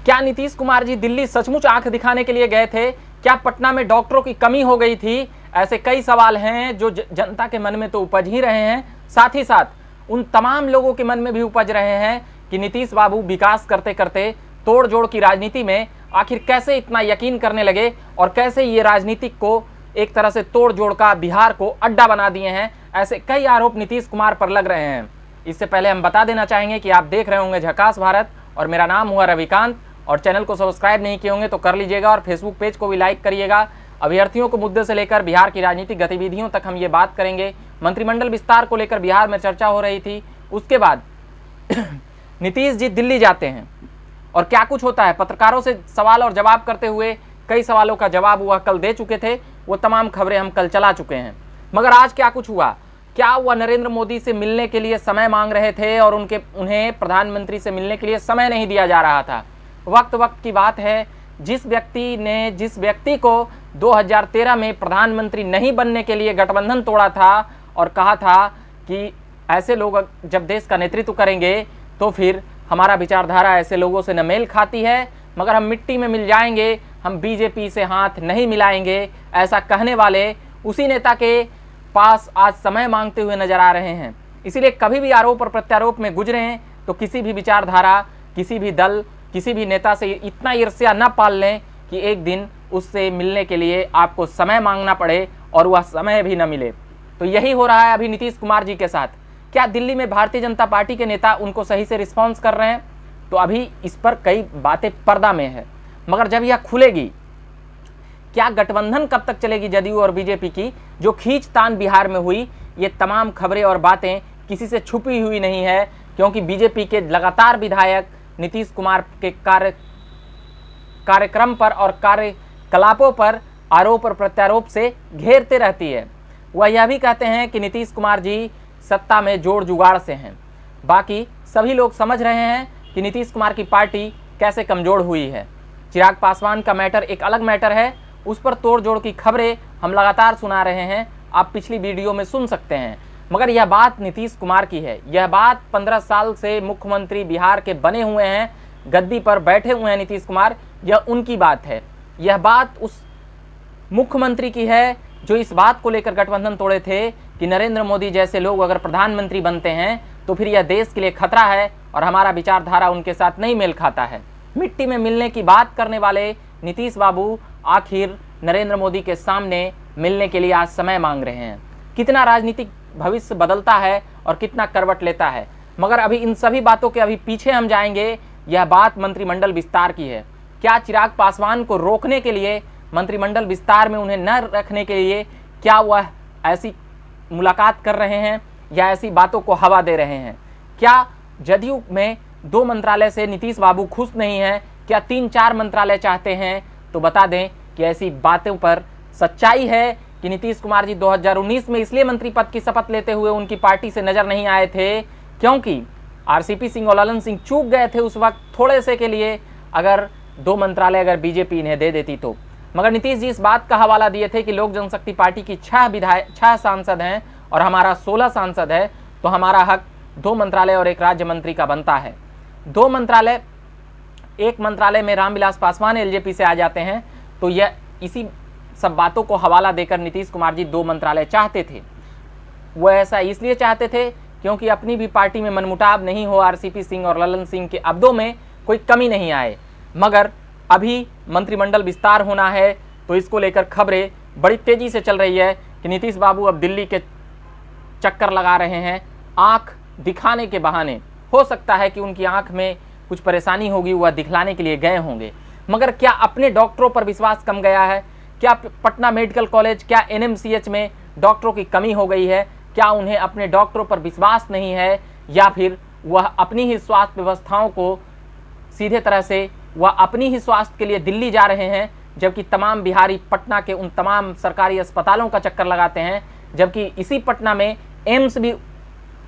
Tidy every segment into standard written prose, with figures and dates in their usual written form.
क्या नीतीश कुमार जी दिल्ली सचमुच आंख दिखाने के लिए गए थे? क्या पटना में डॉक्टरों की कमी हो गई थी? ऐसे कई सवाल हैं जो जनता के मन में तो उपज ही रहे हैं, साथ ही साथ उन तमाम लोगों के मन में भी उपज रहे हैं कि नीतीश बाबू विकास करते करते तोड़ जोड़ की राजनीति में आखिर कैसे इतना यकीन करने लगे और कैसे ये राजनीतिक को एक तरह से तोड़ जोड़ का बिहार को अड्डा बना दिए हैं। ऐसे कई आरोप नीतीश कुमार पर लग रहे हैं। इससे पहले हम बता देना चाहेंगे कि आप देख रहे होंगे झकास भारत और मेरा नाम हुआ रविकांत, और चैनल को सब्सक्राइब नहीं किए होंगे तो कर लीजिएगा और फेसबुक पेज को भी लाइक करिएगा। अभ्यर्थियों को मुद्दे से लेकर बिहार की राजनीतिक गतिविधियों तक हम ये बात करेंगे। मंत्रिमंडल विस्तार को लेकर बिहार में चर्चा हो रही थी, उसके बाद नीतीश जी दिल्ली जाते हैं और क्या कुछ होता है, पत्रकारों से सवाल और जवाब करते हुए कई सवालों का जवाब वह कल दे चुके थे, वो तमाम खबरें हम कल चला चुके हैं। मगर आज क्या कुछ हुआ? क्या वह नरेंद्र मोदी से मिलने के लिए समय मांग रहे थे और उन्हें प्रधानमंत्री से मिलने के लिए समय नहीं दिया जा रहा था? वक्त की बात है, जिस व्यक्ति को 2013 में प्रधानमंत्री नहीं बनने के लिए गठबंधन तोड़ा था और कहा था कि ऐसे लोग जब देश का नेतृत्व करेंगे तो फिर हमारा विचारधारा ऐसे लोगों से न मेल खाती है, मगर हम मिट्टी में मिल जाएंगे, हम बीजेपी से हाथ नहीं मिलाएंगे, ऐसा कहने वाले उसी नेता के पास आज समय मांगते हुए नजर आ रहे हैं। इसीलिए कभी भी आरोप और प्रत्यारोप में गुजरें तो किसी भी विचारधारा, किसी भी दल, किसी भी नेता से इतना ईर्ष्या न पाल लें कि एक दिन उससे मिलने के लिए आपको समय मांगना पड़े और वह समय भी न मिले। तो यही हो रहा है अभी नीतीश कुमार जी के साथ। क्या दिल्ली में भारतीय जनता पार्टी के नेता उनको सही से रिस्पॉन्स कर रहे हैं? तो अभी इस पर कई बातें पर्दा में है, मगर जब यह खुलेगी, क्या गठबंधन कब तक चलेगी जदयू और बीजेपी की, जो खींचतान बिहार में हुई, ये तमाम खबरें और बातें किसी से छुपी हुई नहीं है, क्योंकि बीजेपी के लगातार विधायक नीतीश कुमार के कार्यक्रम पर और कार्यकलापों पर आरोप और प्रत्यारोप से घेरते रहती है। वह यह भी कहते हैं कि नीतीश कुमार जी सत्ता में जोड़ जुगाड़ से हैं। बाकी सभी लोग समझ रहे हैं कि नीतीश कुमार की पार्टी कैसे कमजोर हुई है। चिराग पासवान का मैटर एक अलग मैटर है, उस पर तोड़ जोड़ की खबरें हम लगातार सुना रहे हैं, आप पिछली वीडियो में सुन सकते हैं। मगर यह बात नीतीश कुमार की है, यह बात 15 साल से मुख्यमंत्री बिहार के बने हुए हैं, गद्दी पर बैठे हुए हैं नीतीश कुमार, यह उनकी बात है। यह बात उस मुख्यमंत्री की है जो इस बात को लेकर गठबंधन तोड़े थे कि नरेंद्र मोदी जैसे लोग अगर प्रधानमंत्री बनते हैं तो फिर यह देश के लिए खतरा है और हमारा विचारधारा उनके साथ नहीं मेल खाता है। मिट्टी में मिलने की बात करने वाले नीतीश बाबू आखिर नरेंद्र मोदी के सामने मिलने के लिए आज समय मांग रहे हैं। कितना राजनीतिक भविष्य बदलता है और कितना करवट लेता है, मगर अभी इन सभी बातों के अभी पीछे हम जाएंगे। यह बात मंत्रिमंडल विस्तार की है। क्या चिराग पासवान को रोकने के लिए, मंत्रिमंडल विस्तार में उन्हें न रखने के लिए, क्या वह ऐसी मुलाकात कर रहे हैं या ऐसी बातों को हवा दे रहे हैं? क्या जदयू में 2 मंत्रालय से नीतीश बाबू खुश नहीं हैं? क्या 3-4 मंत्रालय चाहते हैं? तो बता दें कि ऐसी बातों पर सच्चाई है कि नीतीश कुमार जी 2019 में इसलिए मंत्री पद की शपथ लेते हुए उनकी पार्टी से नजर नहीं आए थे क्योंकि आरसीपी सिंह और ललन सिंह चूक गए थे उस वक्त थोड़े से के लिए, अगर 2 मंत्रालय अगर बीजेपी इन्हें दे देती तो। मगर नीतीश जी इस बात का हवाला दिए थे कि लोक जनशक्ति पार्टी की 6 सांसद हैं और हमारा 16 सांसद है, तो हमारा हक 2 मंत्रालय और 1 राज्य मंत्री का बनता है। 2 मंत्रालय, 1 मंत्रालय में रामविलास पासवान एलजेपी से आ जाते हैं, तो यह इसी सब बातों को हवाला देकर नीतीश कुमार जी 2 मंत्रालय चाहते थे। वह ऐसा इसलिए चाहते थे क्योंकि अपनी भी पार्टी में मनमुटाव नहीं हो, आरसीपी सिंह और ललन सिंह के अब्दों में कोई कमी नहीं आए। मगर अभी मंत्रिमंडल विस्तार होना है तो इसको लेकर खबरें बड़ी तेजी से चल रही है कि नीतीश बाबू अब दिल्ली के चक्कर लगा रहे हैं आंख दिखाने के बहाने। हो सकता है कि उनकी आंख में कुछ परेशानी होगी, वह दिखलाने के लिए गए होंगे। मगर क्या अपने डॉक्टरों पर विश्वास कम गया है? क्या पटना मेडिकल कॉलेज, क्या एनएमसीएच में डॉक्टरों की कमी हो गई है? क्या उन्हें अपने डॉक्टरों पर विश्वास नहीं है, या फिर वह अपनी ही स्वास्थ्य व्यवस्थाओं को सीधे तरह से वह अपनी ही स्वास्थ्य के लिए दिल्ली जा रहे हैं, जबकि तमाम बिहारी पटना के उन तमाम सरकारी अस्पतालों का चक्कर लगाते हैं, जबकि इसी पटना में एम्स भी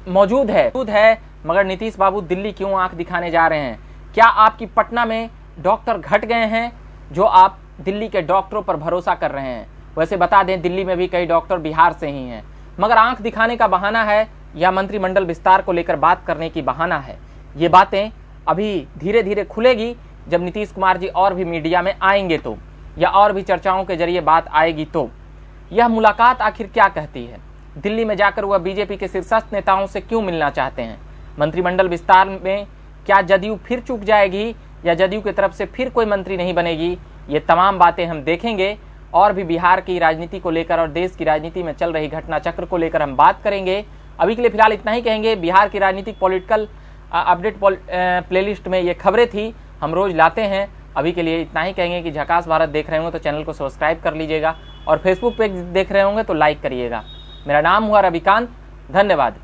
मौजूद है। मगर नीतीश बाबू दिल्ली क्यों आंख दिखाने जा रहे हैं? क्या आपकी पटना में डॉक्टर घट गए हैं जो आप दिल्ली के डॉक्टरों पर भरोसा कर रहे हैं? वैसे बता दें दिल्ली में भी कई डॉक्टर बिहार से ही हैं, मगर आंख दिखाने का बहाना है या मंत्रिमंडल विस्तार को लेकर बात करने की बहाना है? ये बातें अभी धीरे धीरे खुलेगी जब नीतीश कुमार जी और भी मीडिया में आएंगे तो, या और भी चर्चाओं के जरिए बात आएगी तो। यह मुलाकात आखिर क्या कहती है? दिल्ली में जाकर वह बीजेपी के शीर्षस्थ नेताओं से क्यों मिलना चाहते हैं? मंत्रिमंडल विस्तार में क्या जदयू फिर चूक जाएगी या जदयू की तरफ से फिर कोई मंत्री नहीं बनेगी? ये तमाम बातें हम देखेंगे और भी बिहार की राजनीति को लेकर और देश की राजनीति में चल रही घटना चक्र को लेकर हम बात करेंगे। अभी के लिए फिलहाल इतना ही कहेंगे। बिहार की राजनीतिक पॉलिटिकल अपडेट प्लेलिस्ट में ये खबरें थी, हम रोज लाते हैं। अभी के लिए इतना ही कहेंगे कि झकास भारत देख रहे होंगे तो चैनल को सब्सक्राइब कर लीजिएगा और फेसबुक पेज देख रहे होंगे तो लाइक करिएगा। मेरा नाम हुआ रविकांत, धन्यवाद।